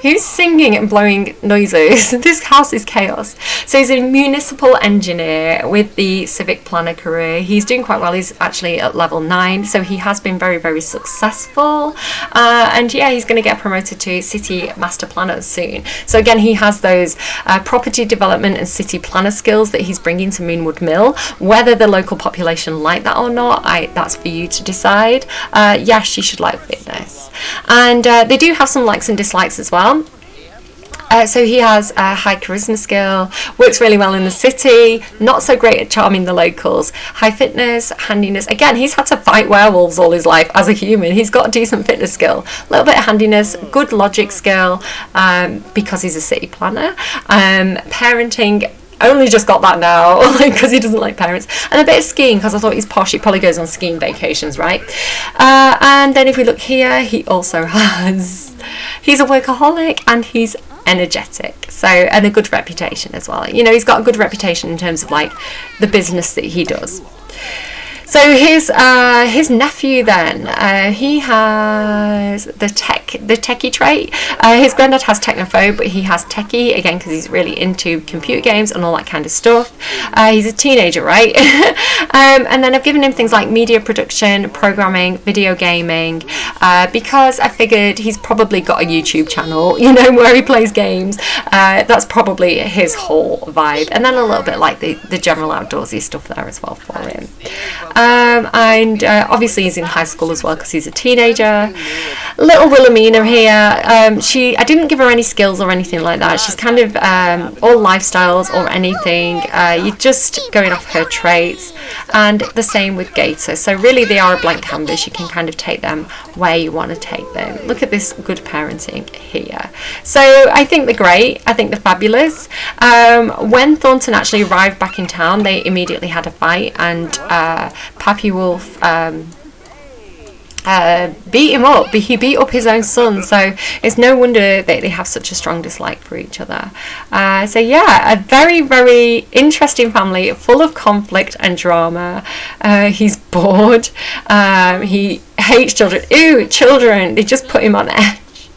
Who's singing and blowing noises? This house is chaos. So he's a municipal engineer with the civic planner career. He's doing quite well. He's actually at level 9, so he has been very successful. And yeah, he's going to get promoted to city master planner soon. So again, he has those property development and city planner skills that he's bringing to Moonwood Mill. Whether the local population like that or not, that's for you to decide. Yes, she should like fitness. And they do have some likes and dislikes as well. So he has a high charisma skill, works really well in the city, not so great at charming the locals, high fitness, handiness. Again, he's had to fight werewolves all his life as a human. He's got a decent fitness skill, a little bit of handiness, good logic skill, because he's a city planner. Parenting, only just got that now, because he doesn't like parents. And a bit of skiing, because I thought he's posh. He probably goes on skiing vacations, right? And then if we look here, he also has, he's a workaholic and he's energetic, so, and a good reputation as well. You know, he's got a good reputation in terms of like the business that he does. So his nephew then, he has the techie trait. His granddad has technophobe, but he has techie, again, because he's really into computer games and all that kind of stuff. He's a teenager, right? And then I've given him things like media production, programming, video gaming, because I figured he's probably got a YouTube channel, you know, where he plays games. That's probably his whole vibe. And then a little bit like the general outdoorsy stuff there as well for him. And obviously he's in high school as well because he's a teenager. Little Wilhelmina here, I didn't give her any skills or anything like that. She's kind of all lifestyles or anything. You're just going off her traits, and the same with Gator. So really they are a blank canvas. You can kind of take them where you want to take them. Look at this good parenting here. So I think they're great. I think they're fabulous. When Thornton actually arrived back in town, they immediately had a fight, and Pappy Wolf beat him up. He beat up his own son, so it's no wonder that they have such a strong dislike for each other. So yeah, a very, very interesting family, full of conflict and drama. He's bored. He hates children. Ooh, children! They just put him on edge.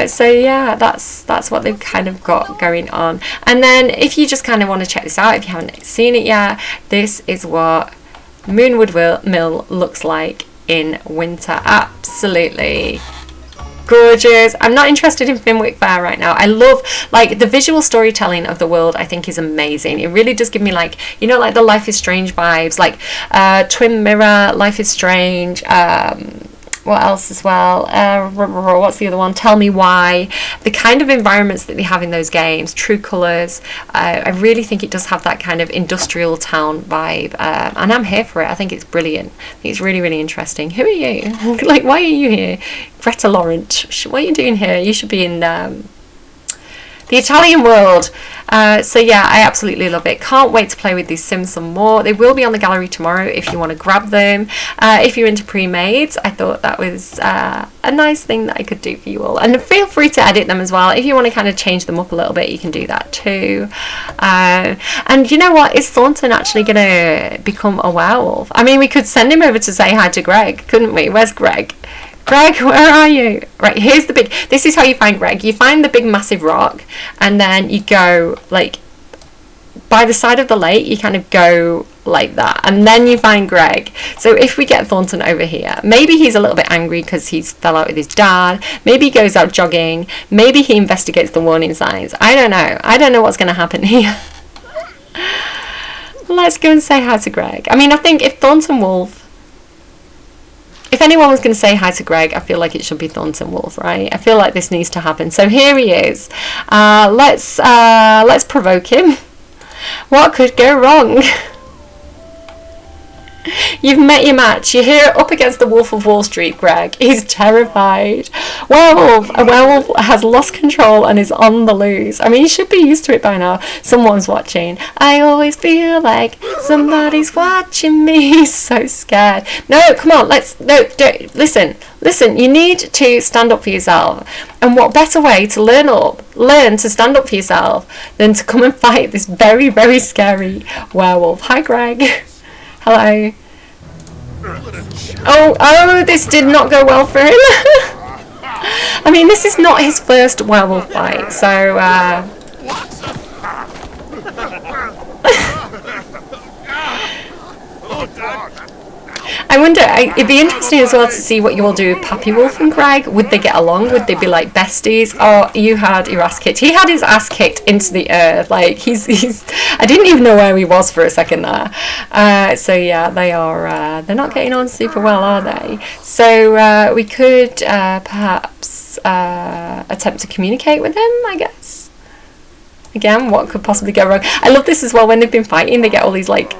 So yeah, that's what they've kind of got going on. And then if you just kind of want to check this out, if you haven't seen it yet, this is what Moonwood Mill looks like in winter. Absolutely gorgeous. I'm not interested in Fenwick Fair right now. I love, like, the visual storytelling of the world. I think is amazing. It really does give me, like, you know, like the Life is Strange vibes, like Twin Mirror, Life is Strange, what else as well? What's the other one? Tell Me Why. The kind of environments that they have in those games, True Colours. I really think it does have that kind of industrial town vibe, and I'm here for it. I think it's brilliant. I think it's really, really interesting. Who are you? Like, why are you here? Greta Laurent. What are you doing here? You should be in the Italian world. So yeah, I absolutely love it. Can't wait to play with these Sims some more. They will be on the gallery tomorrow if you want to grab them. If you're into pre-mades, I thought that was a nice thing that I could do for you all. And feel free to edit them as well. If you want to kind of change them up a little bit, you can do that too. And you know what? Is Thornton actually going to become a werewolf? I mean, we could send him over to say hi to Greg, couldn't we? Where's Greg? Greg, where are you? Right, here's the big, this is how you find Greg. You find the big massive rock, and then you go, like, by the side of the lake, you kind of go like that, and then you find Greg. So if we get Thornton over here, maybe he's a little bit angry because he's fell out with his dad. Maybe he goes out jogging. Maybe he investigates the warning signs. I don't know. I don't know what's going to happen here. Let's go and say hi to Greg. I mean, I think if Thornton Wolf, if anyone was going to say hi to Greg, I feel like it should be Thornton Wolf, right? I feel like this needs to happen. So here he is. Let's provoke him. What could go wrong? You've met your match. You're here up against the Wolf of Wall Street, Greg. He's terrified. Werewolf. A werewolf has lost control and is on the loose. I mean, you should be used to it by now. Someone's watching. I always feel like somebody's watching me. He's so scared. No, come on. Listen. You need to stand up for yourself. And what better way to learn to stand up for yourself than to come and fight this very, very scary werewolf. Hi, Greg. Hello. Oh, this did not go well for him. I mean, this is not his first werewolf fight, so I wonder, it'd be interesting as well to see what you all do with Pappy Wolf and Greg. Would they get along? Would they be like besties? Oh, you had your ass kicked. He had his ass kicked into the earth. Like, he's I didn't even know where he was for a second there. So yeah, they're not getting on super well, are they? So we could perhaps attempt to communicate with him, I guess. Again, what could possibly go wrong? I love this as well. When they've been fighting, they get all these like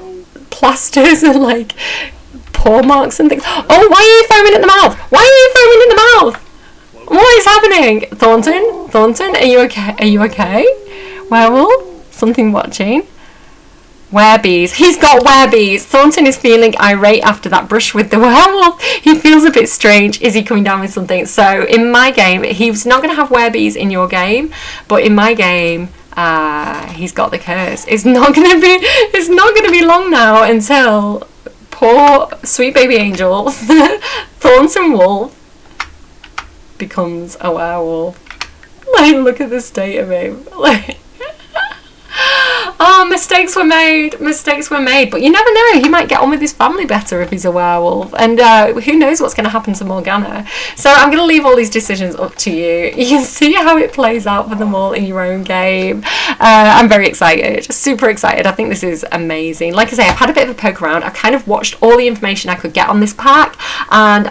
plasters and like paw marks and things. Oh, why are you foaming at the mouth? Why are you foaming in the mouth? What is happening? Thornton, are you okay? Are you okay? Werewolf? Something watching. Werebees. He's got werebees. Thornton is feeling irate after that brush with the werewolf. He feels a bit strange. Is he coming down with something? So in my game, he's not going to have werebees in your game, but in my game, he's got the curse. It's not going to be long now until poor sweet baby angel Thornton Wolf becomes a werewolf. Like, look at the state of him. Like, oh, mistakes were made, but you never know, he might get on with his family better if he's a werewolf, and who knows what's going to happen to Morgana. So I'm going to leave all these decisions up to you. You can see how it plays out for them all in your own game. I'm very excited, super excited. I think this is amazing. Like I say, I've had a bit of a poke around. I've kind of watched all the information I could get on this pack, and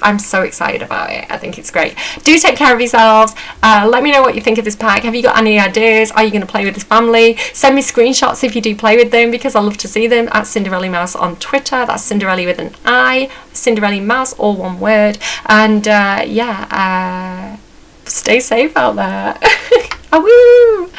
I'm so excited about it. I think it's great. Do take care of yourselves. Let me know what you think of this pack. Have you got any ideas? Are you going to play with this family? Send me screenshots if you do play with them, because I love to see them, at Cinderella Mouse on Twitter. That's Cinderella with an I, Cinderella Mouse, all one word. And stay safe out there. Awoo!